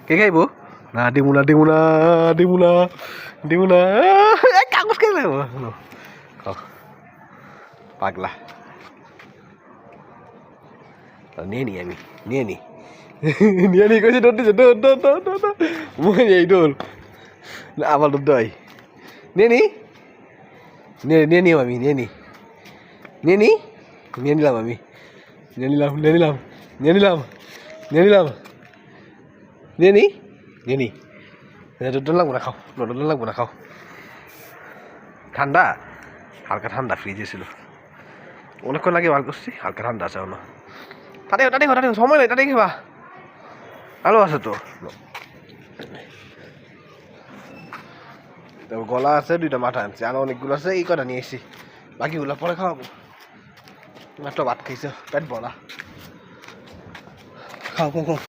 কে খাইব না দিমুনা দিমুনা দিমুনা দিমুনা কাগজ কে খাইব পাগলা নিয়ে নি আমি নিয়ে নি নিয়ে নি কইছি দৌড় দিছে দৌড় দৌড় দৌড় দৌড় দৌড় মই এই দৌড় না আবার দৌড় দাই নিয়ে নি নিয়ে নিয়ে নিও আমি নিয়ে নি নিয়ে নি নিয়ে নিলাম আমি নিয়ে নিলাম নিয়ে নিলাম নিয়ে নিলাম নিয়ে নিলাম নিয়ে নি নিয়ে নি দৌড় লাগবো না খাও দৌড় লাগবো না খাও ঠান্ডা হালকা ঠান্ডা ফ্রিজে ছিল অনেকক্ষণ আগে বার করছি হালকা ঠান্ডা আছে এখনো তাতে সময় নেই তাতে খেবা আলো আছে তো গলা আছে দুইটা মাথা আনছি আর অনেকগুলো আছে এই কটা নিয়ে এসেছি বাকিগুলো পরে খাওয়াবো মাত্র ভাত খাইছো পেট ভরা খাও খাও খাও